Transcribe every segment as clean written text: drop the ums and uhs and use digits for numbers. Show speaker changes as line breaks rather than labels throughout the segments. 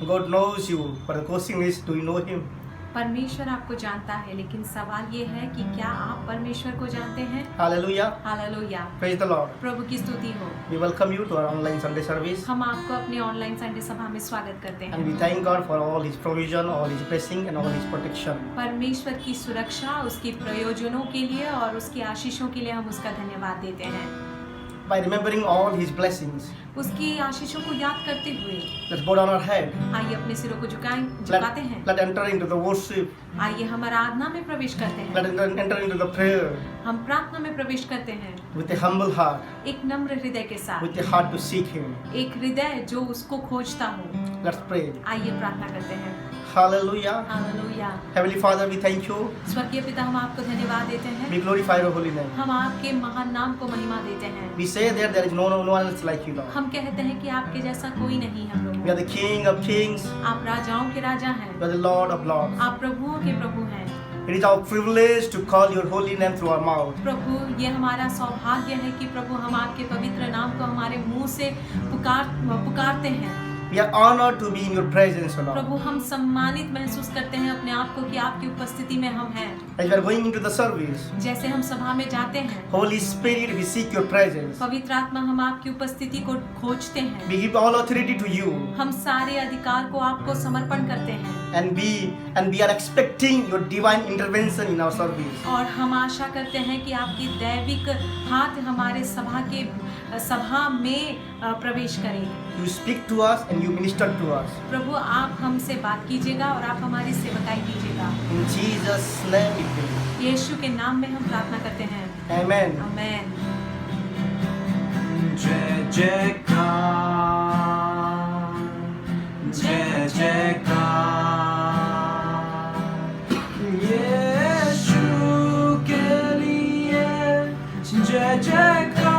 God knows you, but the question is, do you know Him?
परमेश्वर आपको जानता है, लेकिन सवाल ये है कि क्या आप परमेश्वर को जानते हैं?
Hallelujah.
Hallelujah,
Praise the Lord.
प्रभु की स्तुति हो।
We welcome you to our online Sunday service.
हम आपको अपने ऑनलाइन संडे सभा में स्वागत करते
And we
हैं।
thank God for all His provision, all His blessing, and all His protection.
परमेश्वर की सुरक्षा, उसकी प्रयोजनों के लिए और उसकी आशीषों के लिए हम उसका धन्यवाद देते हैं।
By remembering all His blessings,
उसकी आशीषों को याद करते हुए
let's bow down our head.
आइए अपने सिरों को झुकाते हैं।
Let enter into the worship.
आइए हम आराधना में प्रवेश करते
Let
हैं।
enter into the prayer
हम प्रार्थना में प्रवेश करते हैं
with a humble heart,
एक नम्र हृदय के साथ,
with a heart to seek Him.
एक हृदय जो उसको खोजता हो।
Let's pray.
आइए प्रार्थना करते हैं।
Hallelujah.
Hallelujah.
Heavenly Father, we thank you.
स्वर्गीय पिता, हम आपको धन्यवाद देते हैं।
We glorify your holy name.
हम आपके महान नाम को महिमा देते हैं।
We say that there is no one else like you, Lord.
हम कहते हैं कि आपके जैसा कोई नहीं हम
We are
लोग।
the King of kings.
आप राजाओं के राजा हैं,
You are the Lord of lords.
आप प्रभुओं के प्रभु हैं।
It is our privilege to call your holy name through our mouth.
प्रभु, ये हमारा सौभाग्य है कि प्रभु हम आपके पवित्र नाम को हमारे मुंह से पुकारते हैं।
We are honored to be in your presence, O Lord.
प्रभु, हम सम्मानित महसूस करते हैं अपने आप को कि आपकी उपस्थिति में हम हैं।
As we are going into the service,
जैसे हम सभा में जाते हैं,
Holy Spirit, we seek your presence.
पवित्र आत्मा, हम आपकी उपस्थिति को खोजते हैं।
We give all authority to you,
हम सारे अधिकार को आपको समर्पण करते हैं
and we are expecting your divine intervention in our service.
और हम आशा करते हैं कि आपकी दैविक हाथ हमारे सभा में प्रवेश करें।
You speak to us and you minister to us.
प्रभु, आप हमसे बात कीजिएगा और आप हमारी सेवकाई कीजिएगा।
In Jesus' name we pray.
यीशु के नाम में हम प्रार्थना करते हैं।
Amen.
आमेन।
जय जयकार, जय जयकार, यीशु के लिए जय जयकार,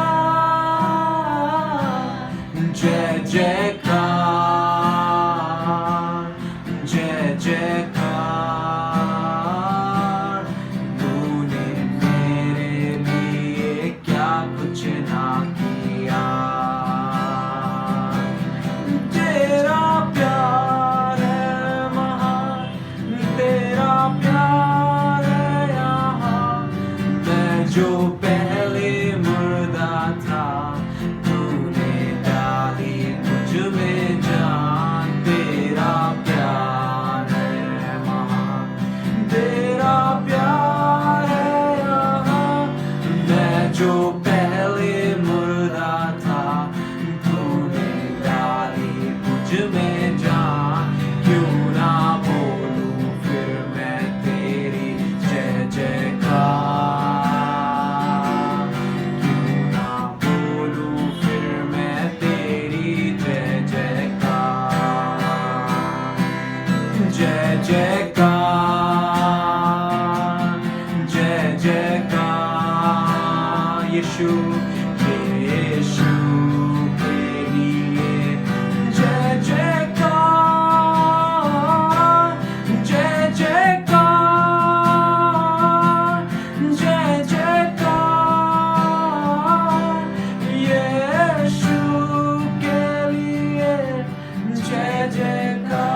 जय जयकार, जय जयकार। तूने मेरे लिए क्या कुछ ना किया, तेरा प्यार है महान, तेरा प्यार है यहाँ। मैं जो पहले मुर्दा था, तूने डाली मुझ में जान। तेरा प्यार है महान, तेरा प्यार है यहाँ। मैं जो पहले मुर्दा था, तूने डाली मुझ में जान। क्यों ना बोलूं फिर मैं तेरी जय जयकार, क्यों ना बोलूं फिर मैं तेरी जय जयकार, जय जयकार, जय जयकार। यीशु यीशु के लिए जय जयकार, जय जयकार, जय जयकार। यीशु के लिए जय जयकार।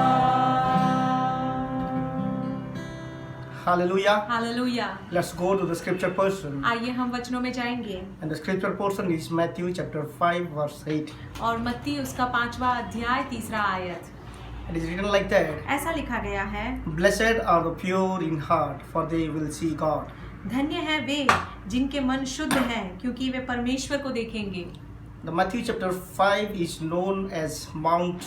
Hallelujah.
Hallelujah.
Let's go to the scripture portion.
आइए हम वचनों में जाएंगे
And the scripture portion is Matthew chapter 5 verse 8.
और मत्ती उसका 5वां अध्याय 3रा आयत।
It is written like that.
ऐसा लिखा गया है,
Blessed are the pure in heart, for they will see God.
धन्य है वे जिनके मन शुद्ध हैं, क्योंकि वे परमेश्वर को देखेंगे।
The Matthew chapter 5 is known as Mount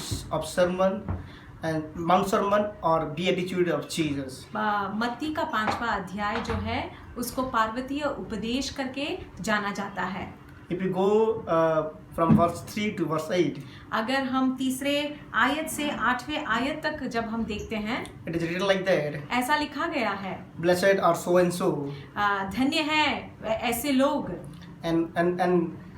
Sermon or Beatitude of Jesus.
मत्ती का 5वां अध्याय जो है उसको पार्वतीय उपदेश करके जाना जाता है।
If you go from verse 3 to verse 8,
अगर हम 3रे आयत से 8वें आयत तक जब हम देखते हैं,
it is written like that.
ऐसा लिखा गया है,
Blessed are so and so.
धन्य है ऐसे लोग,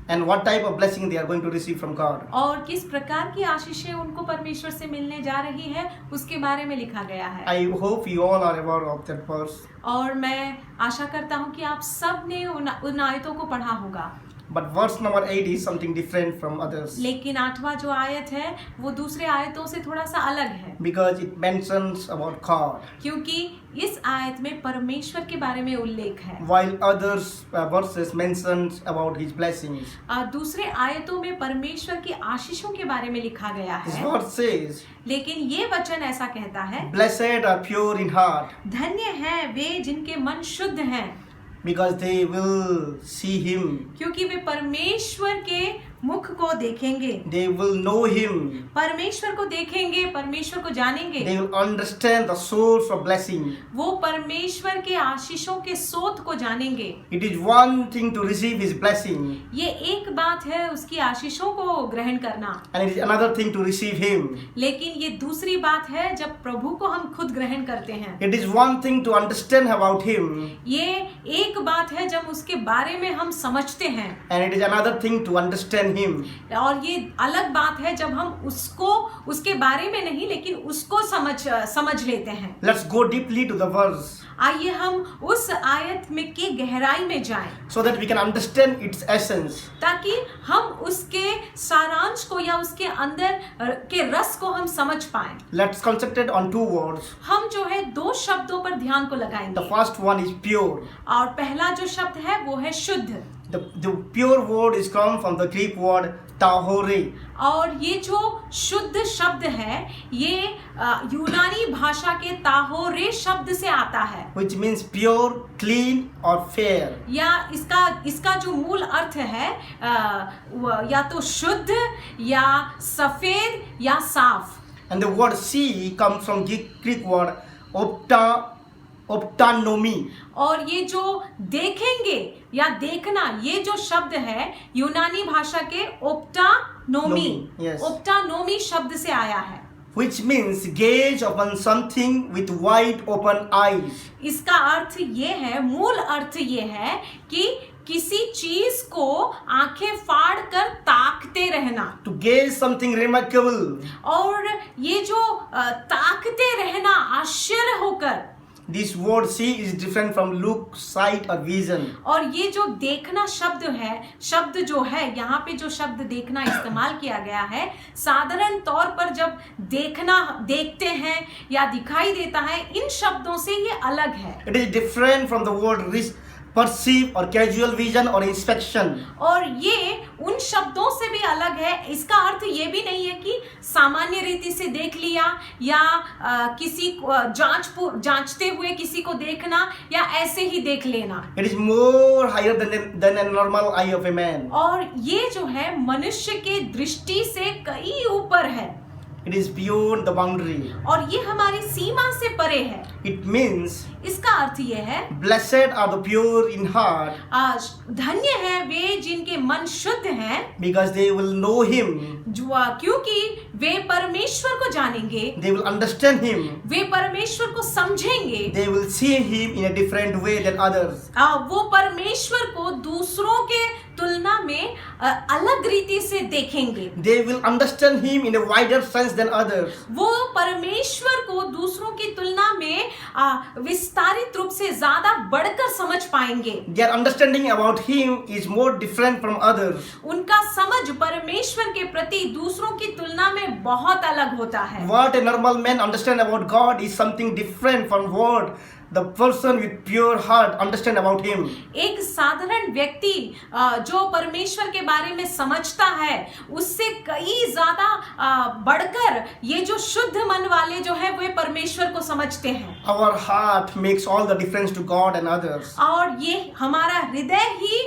And what type of blessing they are going to receive from God.
और किस प्रकार की आशीषें उनको परमेश्वर से मिलने जा रही है उसके बारे में लिखा गया है।
I hope you all are aware of that verse.
और मैं आशा करता हूँ कि आप सब ने उन आयतों को पढ़ा होगा।
But verse number 8 is something different from others
लेकिन 8वां जो आयत है वो दूसरे आयतों से थोड़ा सा अलग है,
because it mentions about God,
क्योंकि इस आयत में परमेश्वर के बारे में उल्लेख है,
while others verses mentions about His blessings.
दूसरे आयतों में परमेश्वर की आशीषों के बारे में लिखा गया
This
है।
verse says,
लेकिन ये वचन ऐसा कहता है,
"Blessed are pure in heart,
धन्य है वे जिनके मन शुद्ध हैं,
because they will see Him.
क्योंकि वे परमेश्वर के मुख को देखेंगे,
They will know Him.
परमेश्वर को देखेंगे, परमेश्वर को जानेंगे,
They will understand the source of blessing."
वो परमेश्वर के आशीषों के स्रोत को जानेंगे।
It is one thing to receive His blessing,
ये एक बात है उसकी आशीषों को ग्रहण करना,
and it is another thing to receive Him.
लेकिन ये दूसरी बात है जब प्रभु को हम खुद ग्रहण करते हैं।
It is one thing to understand about Him,
ये एक बात है जब उसके बारे में हम समझते हैं,
and it is another thing to understand Him.
और ये अलग बात है जब हम उसको उसके बारे में नहीं लेकिन उसको समझ लेते हैं।
Let's go deeply to the verse
आइए हम उस आयत में के गहराई में जाएं,
so that we can understand its essence.
ताकि हम उसके सारांश को या उसके अंदर के रस को हम समझ पाएं।
Let's concentrate on two words.
हम जो है दो शब्दों पर ध्यान को
The
लगाएंगे,
first one is pure.
और पहला जो शब्द है वो है शुद्ध,
The pure word is come from the Greek word tahore.
और ये जो शुद्ध शब्द है ये यूनानी भाषा के ताहोरे शब्द से आता है,
Which means pure, clean or fair.
या इसका जो मूल अर्थ है या तो शुद्ध या सफेद या साफ।
And the word see comes from Greek word optanomy.
और ये जो देखेंगे या देखना ये जो शब्द है यूनानी भाषा के ओप्टानोमी,
Yes.
ओप्टानोमी शब्द से आया है,
Which means gaze upon something with wide open eyes.
इसका अर्थ ये है, मूल अर्थ ये है कि किसी चीज को आंखें फाड़ कर ताकते रहना,
To gaze something remarkable.
और ये जो ताकते रहना आश्चर्य होकर,
This word see is different from look, sight or vision.
और ये जो देखना शब्द जो है यहाँ पे जो शब्द देखना इस्तेमाल किया गया है, साधारण तौर पर जब देखते हैं या दिखाई देता है, इन शब्दों से ये अलग है।
It is different from the word perceive or casual vision or inspection.
और ये उन शब्दों से भी अलग है। इसका अर्थ ये भी नहीं है कि सामान्य रीति से देख लिया या किसी जांचते हुए किसी को देखना या ऐसे ही देख लेना।
It is more higher than a normal eye of a man.
और ये जो है मनुष्य के दृष्टि से कई ऊपर है।
It is beyond the boundary.
और ये हमारी सीमा से परे है।
It means
इसका अर्थ ये है,
blessed are the pure in heart,
धन्य है वे जिनके मन शुद्ध हैं,
because they will know Him.
क्योंकि वे परमेश्वर को जानेंगे,
They will understand Him.
वे परमेश्वर को समझेंगे,
They will see Him in a different way than others.
वो परमेश्वर को दूसरों के तुलना में अलग रीति से देखेंगे।
They will understand Him in a wider sense than others.
वो परमेश्वर को दूसरों की तुलना में विस्तारित रूप से ज्यादा बढ़कर समझ पाएंगे।
Their understanding about Him is more different from others.
उनका समझ परमेश्वर के प्रति दूसरों की तुलना में बहुत अलग होता है।
What a normal man understand about God is something different from what the person with pure heart understand about Him.
एक साधारण व्यक्ति जो परमेश्वर के बारे में समझता है उससे कई ज्यादा बढ़कर ये जो शुद्ध मन वाले जो है वे परमेश्वर को समझते हैं।
Our heart makes all the difference to God and others.
और ये हमारा हृदय ही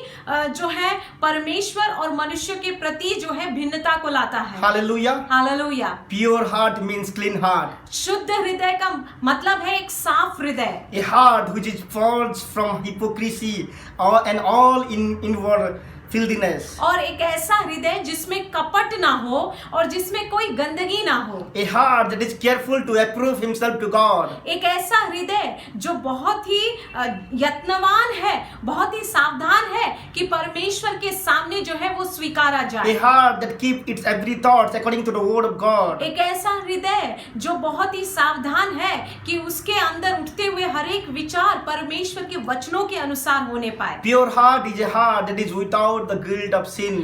जो है परमेश्वर और मनुष्य के प्रति जो है भिन्नता को लाता है।
Hallelujah.
Hallelujah.
Pure heart means clean heart.
शुद्ध हृदय का मतलब है एक साफ हृदय।
A heart which is purged from hypocrisy and all inward filthiness.
और एक ऐसा हृदय जिसमें कपट ना हो और जिसमें कोई गंदगी ना हो।
A heart that is careful to approve himself to God.
एक ऐसा हृदय जो बहुत ही यत्नवान है, बहुत ही सावधान है कि परमेश्वर के सामने जो है वो स्वीकारा जाए।
A heart that keeps its every thought according to the word of God.
एक ऐसा हृदय जो बहुत ही सावधान है कि उसके अंदर उठते हुए हर एक विचार परमेश्वर के वचनों के अनुसार होने पाए।
Pure heart is a heart that is without the guilt of sin.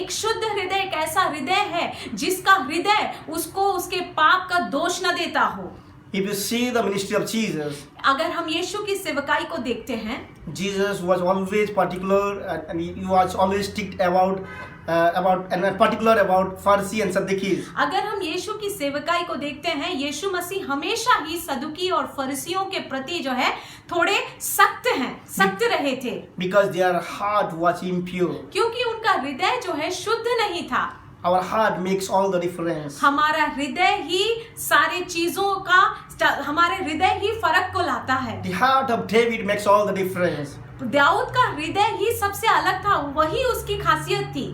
एक शुद्ध हृदय एक ऐसा हृदय है जिसका हृदय उसको उसके पाप का दोष न देता हो।
If you see the ministry of Jesus,
अगर हम यीशु की सेवकाई को देखते हैं,
Jesus was always particular and he was always strict about and particular about Pharisee and Sadducees.
अगर हम यीशु की सेवकाई को देखते हैं, यीशु मसीह हमेशा ही सदुकी और फरीसियों के प्रति जो है थोड़े सख्त रहे थे,
Because their heart was impure.
क्योंकि उनका हृदय जो है शुद्ध नहीं था।
Our heart makes all the difference.
हमारा हृदय ही सारे चीजों का, हमारे हृदय ही फर्क को लाता है।
The heart of David makes all the difference.
Dawood का हृदय ही सबसे अलग था, वही उसकी खासियत थी।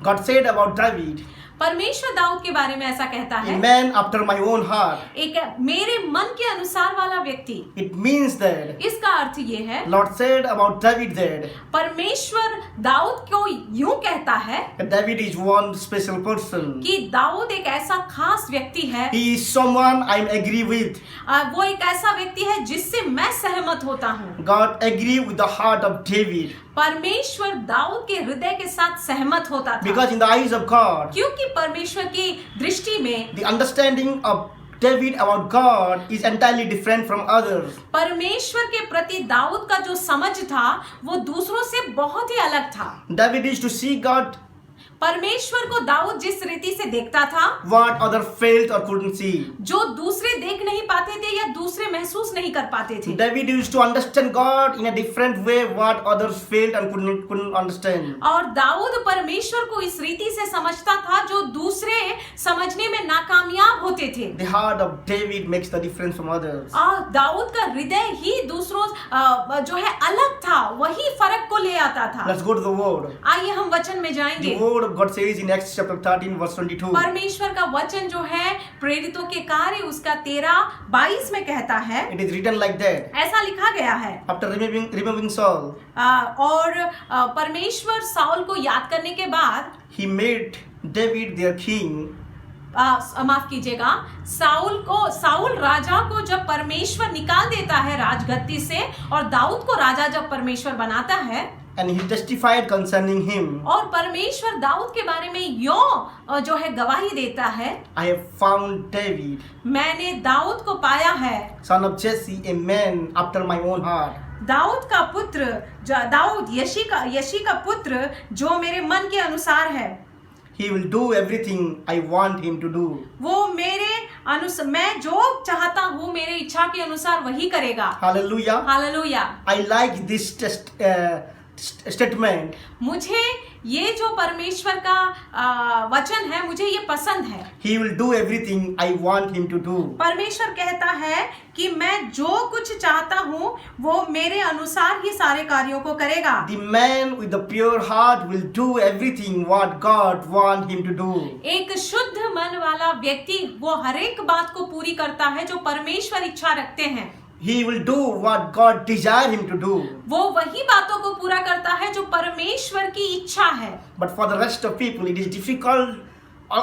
God said about David,
परमेश्वर दाऊद के बारे में ऐसा कहता
a
है,
man after my own heart.
एक मेरे मन के अनुसार वाला व्यक्ति।
It means that
इसका अर्थ ये है,
Lord said about David that
परमेश्वर दाऊद को यूं कहता है
David is one special person.
कि दाऊद एक ऐसा खास व्यक्ति है,
He is someone I agree with.
वो एक ऐसा व्यक्ति है जिससे मैं सहमत होता हूँ।
God agree with the heart of David.
परमेश्वर दाऊद के हृदय के साथ सहमत होता था,
Because in the eyes of God,
क्योंकि परमेश्वर की दृष्टि में
the understanding of David about God is entirely different from others.
परमेश्वर के प्रति दाऊद का जो समझ था वो दूसरों से बहुत ही अलग था।
David is to see God
परमेश्वर को दाऊद जिस रीति से देखता था,
what other failed or couldn't see.
जो दूसरे देख नहीं पाते थे या दूसरे महसूस नहीं कर पाते थे।
David used to understand God in a different way what others failed and couldn't understand.
और दाऊद परमेश्वर को इस रीति से समझता था जो दूसरे समझने में नाकामयाब होते थे।
The heart of David makes the difference from others.
Dawood का हृदय ही दूसरों जो है अलग था, वही फर्क को ले आता था।
Let's go to the word.
आइए हम वचन में जाएंगे।
The word of God says in Acts chapter 13 verse 22.
परमेश्वर का वचन जो है प्रेरितों के कार्य उसका 13-22 में कहता है,
It is written like that.
ऐसा लिखा गया है।
After removing Saul,
और परमेश्वर साउल को याद करने के बाद
he made David their king.
माफ कीजिएगा, साउल राजा को जब परमेश्वर निकाल देता है राजगद्दी से और दाऊद को राजा जब परमेश्वर बनाता है,
And he testified concerning him,
और परमेश्वर दाऊद के बारे में यो जो है गवाही देता है,
I have found David,
मैंने दाऊद को पाया है,
son of Jesse, a man after my own heart.
Dawood का पुत्र, दाऊद यशी का पुत्र जो मेरे मन के अनुसार है।
He will do everything I want him to do.
वो मैं जो चाहता हूँ मेरे इच्छा के अनुसार वही करेगा।
Hallelujah.
Hallelujah.
I like this statement.
मुझे ये जो परमेश्वर का वचन है मुझे ये पसंद है।
He will do everything I want him to do.
परमेश्वर कहता है कि मैं जो कुछ चाहता हूँ वो मेरे अनुसार ही सारे कार्यों को करेगा।
The man with the pure heart will do everything what God want him to do.
एक शुद्ध मन वाला व्यक्ति वो हर एक बात को पूरी करता है जो परमेश्वर इच्छा रखते हैं।
He will do what God desire him to do.
वो वही बातों को पूरा करता है जो परमेश्वर की इच्छा है।
But for the rest of people, it is difficult,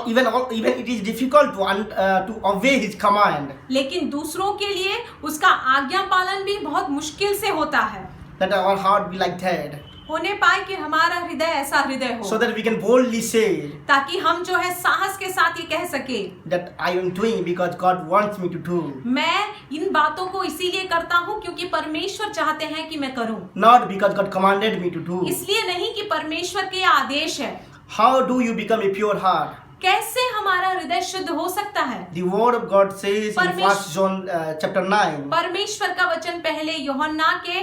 even it is difficult to obey His command.
लेकिन दूसरों के लिए उसका आज्ञा पालन भी बहुत मुश्किल से होता है।
That our heart be like that,
होने पाए कि हमारा हृदय ऐसा हृदय हो,
so that we can boldly say
ताकि हम जो है साहस के साथ ये कह सके,
that I am doing because God wants me to do.
मैं इन बातों को इसीलिए करता हूँ क्योंकि परमेश्वर चाहते हैं कि मैं करूँ,
Not because God commanded me to do.
इसलिए नहीं कि परमेश्वर के आदेश है।
How do you become a pure heart?
कैसे हमारा हृदय शुद्ध हो सकता है?
The word of God says in 1 John chapter 9.
परमेश्वर का वचन पहले यूहन्ना के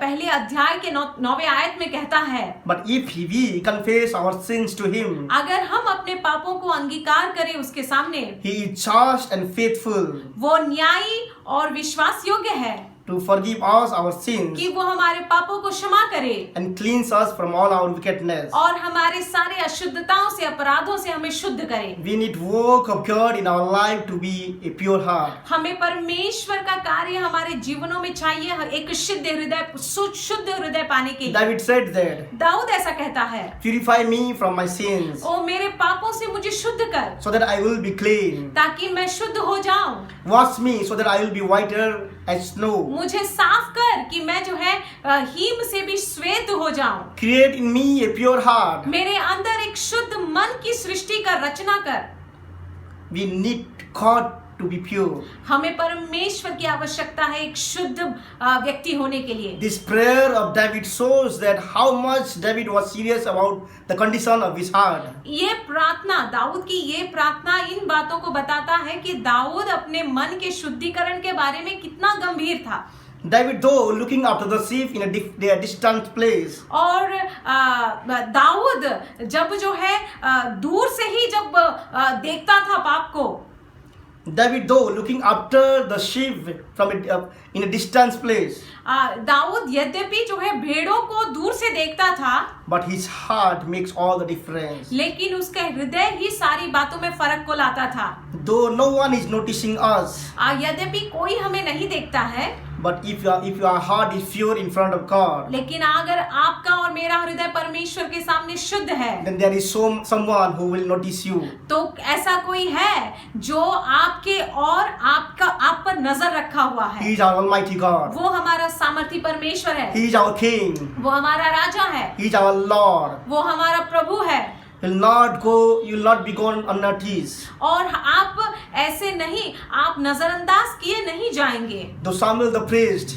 पहले अध्याय के 9वें आयत में कहता है,
But if we confess our sins to Him,
अगर हम अपने पापों को अंगीकार करें उसके सामने,
He is just and faithful
वो न्यायी और विश्वास योग्य है
to forgive us our sins
कि वो हमारे पापों को क्षमा करे
and cleanse us from all our wickedness.
और हमारे सारे अशुद्धताओं से, अपराधों से हमें शुद्ध करे।
We need work of God in our life to be a pure heart.
हमें परमेश्वर का कार्य हमारे जीवनों में चाहिए, एक शुद्ध हृदय पाने के लिए।
David said that,
दाऊद ऐसा कहता है,
purify me from my sins
ओ मेरे पापों से मुझे शुद्ध कर
so that I will be clean.
ताकि मैं शुद्ध हो जाऊं।
Wash me so that I will be whiter as snow.
मुझे साफ कर कि मैं जो है हिम से भी श्वेत हो जाऊं।
Create in me a pure heart.
मेरे अंदर एक शुद्ध मन की सृष्टि कर, रचना कर।
We need God to be pure.
हमें परमेश्वर की आवश्यकता है एक शुद्ध व्यक्ति होने के लिए।
This prayer of David shows that how much David was serious about the condition of his heart.
ये प्रार्थना, दाऊद की ये प्रार्थना इन बातों को बताता है कि दाऊद अपने मन के शुद्धिकरण के बारे में कितना गंभीर था।
David, though looking after the sheep in a distant place,
और दाऊद जब जो है दूर से ही जब देखता था पाप को,
David, though looking after the sheep in a distant place,
Dawood यद्यपि जो है भेड़ों को दूर से देखता था,
but his heart makes all the difference.
लेकिन उसका हृदय ही सारी बातों में फर्क को लाता था।
Though no one is noticing us,
यद्यपि कोई हमें नहीं देखता है,
but if your heart is pure in front of God,
लेकिन अगर आपका और मेरा हृदय परमेश्वर के सामने शुद्ध है,
then there is someone who will notice you.
तो ऐसा कोई है जो आपके और आप पर नजर रखा हुआ
He
है।
is our Almighty God.
वो हमारा सामर्थी परमेश्वर है,
He is our King.
वो हमारा राजा है,
He is our Lord.
वो हमारा प्रभु है।
You will not be gone unnoticed.
और आप ऐसे नहीं, आप नजरअंदाज किए नहीं जाएंगे।
Though Samuel the priest,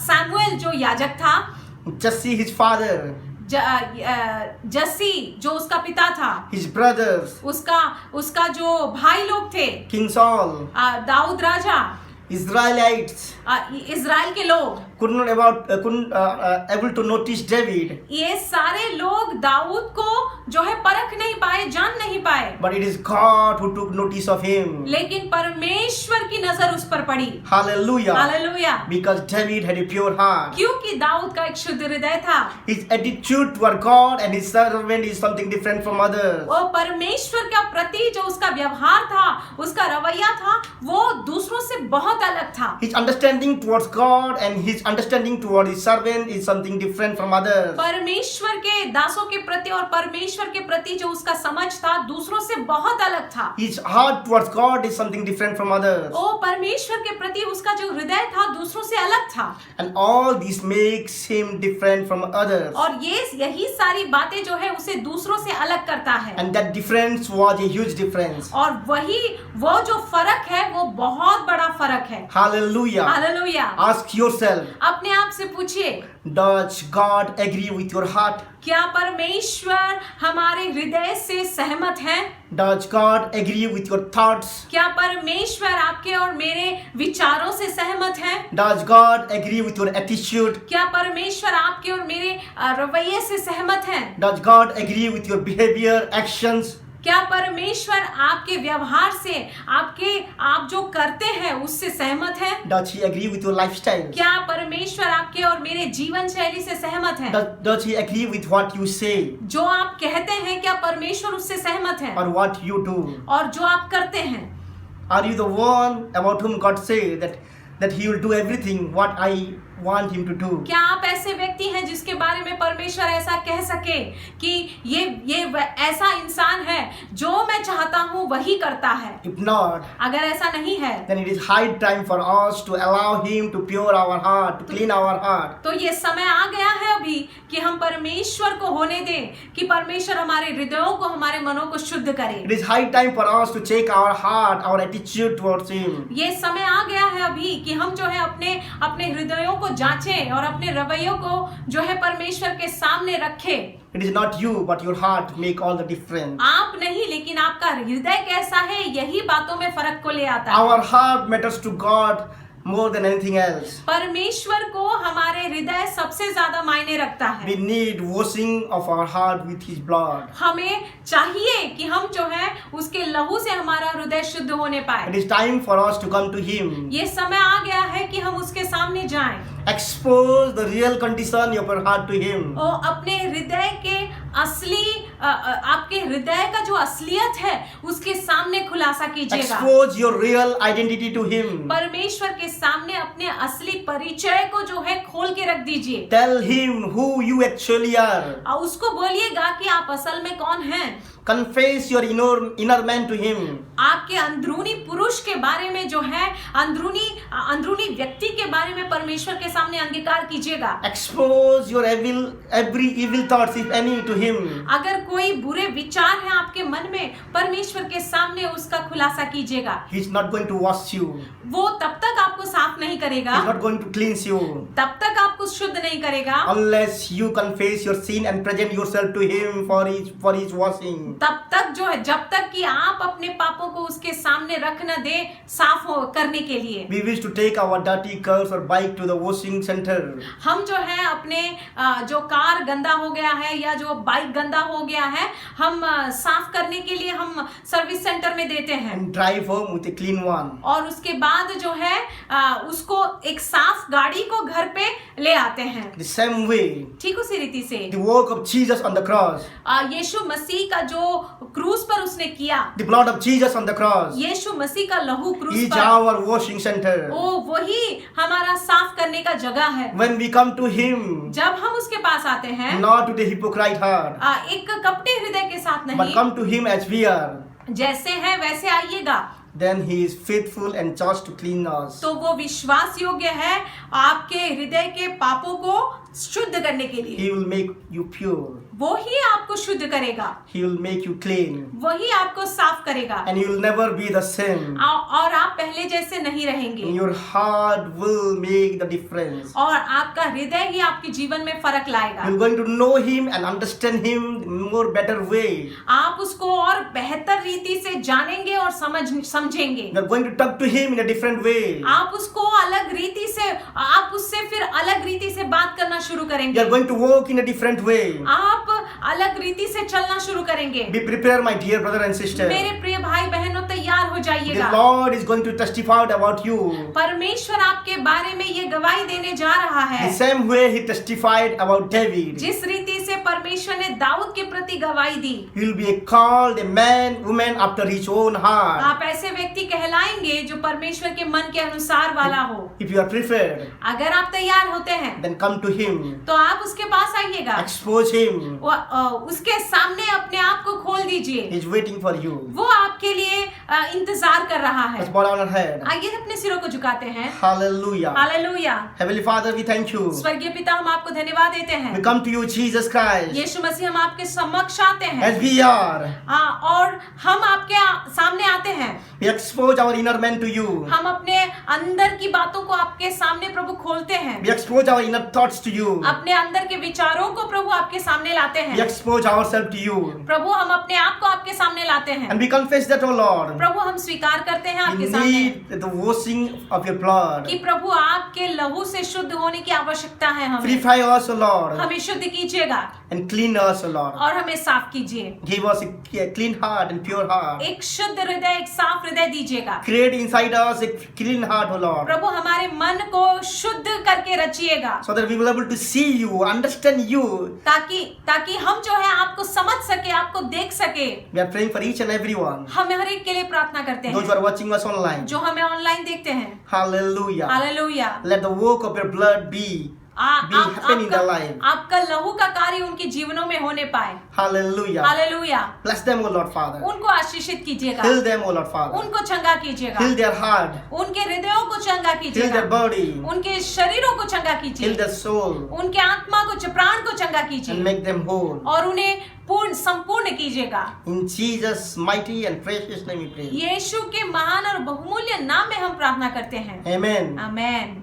Samuel जो याजक था,
Jesse his father,
जस्सी जो उसका पिता था,
his brothers,
उसका जो भाई लोग थे,
King Saul,
दाऊद राजा,
Israelites
इज़राइल के लोग
couldn't able to notice David,
ये सारे लोग दाऊद को जो है परख नहीं पाए, जान नहीं पाए,
but it is God who took notice of him.
लेकिन परमेश्वर की नजर उस पर पड़ी।
Hallelujah.
Hallelujah.
Because David had a pure heart.
क्योंकि दाऊद का एक शुद्ध हृदय था।
His attitude toward God and his servant is something different from others.
वो परमेश्वर के प्रति जो उसका व्यवहार था, उसका रवैया था, वो दूसरों से बहुत अलग था।
His understanding towards God and his understanding toward his servant is something different from others.
परमेश्वर के दासों के प्रति और परमेश्वर के प्रति जो उसका समझ था, दूसरों से बहुत अलग था।
His heart towards God is something different from others.
ओ परमेश्वर के प्रति उसका जो हृदय था, दूसरों से अलग था।
And all this makes him different from others.
और यही सारी बातें जो है उसे दूसरों से अलग करता है।
And that difference was a huge difference.
और वो जो फर्क है, वो बहुत बड़ा फर्क है।
Hallelujah.
हालेलुया।
Ask yourself,
अपने आप से पूछिए,
does God agree with your heart?
क्या परमेश्वर हमारे हृदय से सहमत है?
Does God agree with your thoughts?
क्या परमेश्वर आपके और मेरे विचारों से सहमत है?
Does God agree with your attitude?
क्या परमेश्वर आपके और मेरे रवैये से सहमत है?
Does God agree with your behavior, actions?
क्या परमेश्वर आपके व्यवहार से, आप जो करते हैं उससे सहमत है?
Does he agree with your lifestyle?
क्या परमेश्वर आपके और मेरे जीवन शैली से सहमत है?
Does he agree with what you say
जो आप कहते हैं, क्या परमेश्वर उससे सहमत है?
or what you do?
और जो आप करते हैं,
Are you the one about whom God say that he will do everything what I want him to do?
क्या आप ऐसे व्यक्ति हैं जिसके बारे में परमेश्वर ऐसा कह सके कि ये ऐसा इंसान है जो मैं चाहता हूँ वही करता है?
If not,
अगर ऐसा नहीं है,
then it is high time for us to allow him to pure our heart, to clean our heart.
तो ये समय आ गया है अभी कि हम परमेश्वर को होने दें, कि परमेश्वर हमारे हृदयों को, हमारे मनों को शुद्ध करे।
It is high time for us to check our heart, our attitude towards him.
ये समय आ गया है अभी कि हम जो है अपने हृदयों को जांचें और अपने रवैयों को जो है परमेश्वर के सामने रखें।
It is not you, but your heart make all the difference.
आप नहीं, लेकिन आपका हृदय कैसा है, यही बातों में फर्क को ले आता है।
Our heart matters to God more than anything else.
परमेश्वर को हमारे हृदय सबसे ज्यादा मायने रखता
We
है।
need washing of our heart with His blood.
हमें चाहिए कि हम जो है उसके लहू से हमारा हृदय शुद्ध होने
It
पाए।
is time for us to come to Him.
ये समय आ गया है कि हम उसके सामने जाएं
Expose the real condition of your heart to Him.
और अपने हृदय के असली आपके हृदय का जो असलियत है उसके सामने खुलासा कीजिएगा।
Expose your real identity to Him.
परमेश्वर के सामने अपने असली परिचय को जो है खोल के रख दीजिए
Tell Him who you actually are.
और उसको बोलिएगा कि आप असल में कौन हैं।
Confess your inner man to Him.
आपके अंदरूनी पुरुष के बारे में जो है अंदरूनी व्यक्ति के बारे में परमेश्वर के सामने अंगीकार कीजिएगा।
Expose your every evil thoughts, if any, to Him.
अगर कोई बुरे विचार है आपके मन में परमेश्वर के सामने उसका खुलासा कीजिएगा।
He's not going to wash you.
वो तब तक आपको साफ नहीं करेगा,
He's not going to cleanse you
तब तक आपको शुद्ध नहीं करेगा
unless you confess your sin and present yourself to Him for His washing.
तब तक जो है जब तक कि आप अपने पापों को उसके सामने रख न दे साफ हो करने के लिए।
We wish to take our dirty cars or bike to the washing center
हम जो है अपने जो कार गंदा हो गया है या जो बाइक गंदा हो गया है हम साफ करने के लिए हम सर्विस सेंटर में देते हैं
and drive home with a clean one.
और उसके बाद जो है उसको एक साफ गाड़ी को घर पे ले आते हैं।
The same way,
ठीक उसी रीति से
the work of Jesus on the cross,
यीशु मसीह का जो क्रूस पर उसने किया,
the blood of Jesus on the cross
यीशु मसीह का लहू क्रूस
is
पर,
our washing center.
ओ वही हमारा साफ करने का जगह है।
When we come to Him,
जब हम उसके पास आते हैं
not to the hypocrite heart,
एक कपटे हृदय के साथ
but
नहीं,
come to Him as we are,
जैसे है वैसे आइएगा,
then He is faithful and just to clean us.
तो वो विश्वास योग्य है आपके हृदय के पापों को शुद्ध करने के लिए।
He will make you pure.
वो ही आपको शुद्ध करेगा,
He will make you clean.
वही आपको साफ करेगा
And you will never be the same.
और आप पहले जैसे नहीं रहेंगे
And your heart will make the difference.
और आपका हृदय ही आपके जीवन में फर्क लाएगा।
You're going to know Him and understand Him more better way.
आप उसको और बेहतर रीति से जानेंगे और समझेंगे।
You're going to talk to Him in a different way.
आप उसको अलग रीति से आप उससे फिर अलग रीति से बात करना शुरू करेंगे।
You're going to walk in a different way.
आप अलग रीति से चलना शुरू करेंगे।
Be prepared, my dear brother and sister.
मेरे प्रिय भाई बहनों तैयार हो
The
जाइएगा।
Lord is going to testify about you.
परमेश्वर आपके बारे में ये गवाही देने जा रहा है।
The same way He testified about David.
जिस रीति से परमेश्वर ने दाऊद के प्रति गवाही दी,
He will be called a man, woman after His own heart.
आप ऐसे व्यक्ति कहलाएंगे जो परमेश्वर के मन के अनुसार वाला हो।
If you are prepared,
अगर आप तैयार होते हैं
then come to Him.
तो आप उसके पास आइएगा,
Expose Him.
उसके सामने अपने आप को खोल दीजिए।
He is waiting for you.
वो आपके लिए इंतजार कर रहा है।
Let's bow down our head.
आइए अपने सिरों को झुकाते हैं।
Hallelujah.
Hallelujah.
Heavenly Father, we thank you.
स्वर्गीय पिता हम आपको धन्यवाद देते
We
हैं।
come to you, Jesus Christ,
यीशु मसीह हम आपके समक्ष आते हैं
as we are.
और हम आपके सामने आते हैं।
We expose our inner man to you.
हम अपने अंदर की बातों को आपके सामने प्रभु खोलते हैं।
We expose our inner thoughts to you.
अपने अंदर के विचारों को प्रभु आपके सामने लाते
We
हैं।
expose ourselves to you.
प्रभु हम अपने आप को आपके सामने लाते हैं।
And we confess that, oh Lord,
प्रभु हम स्वीकार करते हैं
we
आपके सामने
need the washing of your blood.
कि प्रभु आपके लहू से शुद्ध होने की आवश्यकता है। हमें
Purify us, oh Lord,
हमें शुद्ध कीजिएगा
and clean us, oh Lord.
और हमें साफ कीजिए।
Give us a clean heart and pure heart.
एक शुद्ध हृदय, एक साफ हृदय दीजिएगा।
Create inside us a clean heart, oh Lord,
प्रभु हमारे मन को शुद्ध करके रचिएगा
so that we will be able to see you, understand you.
ताकि हम जो है आपको समझ सके, आपको देख सके।
We are praying for each and every one.
हम हर एक के लिए प्रार्थना करते
Those who
हैं
are watching us online.
जो हमें ऑनलाइन देखते हैं।
Hallelujah.
Hallelujah.
Let the work of your blood be happen in their life.
आपका लहू का कार्य उनके जीवनों में होने पाए।
Hallelujah.
Hallelujah.
Bless them, O Lord Father.
उनको आशीषित कीजिएगा,
Heal them, O Lord Father.
उनको चंगा कीजिएगा,
Heal their heart.
उनके हृदयों को चंगा
Heal
कीजिएगा,
their body.
उनके शरीरों को चंगा
Heal
कीजिए,
their soul.
उनके आत्मा को प्राण को चंगा
And
कीजिए
make them whole.
और उन्हें संपूर्ण कीजिएगा।
In Jesus' mighty and precious name we pray.
यीशु के महान और बहुमूल्य नाम में हम प्रार्थना करते हैं।
Amen.
आमेन।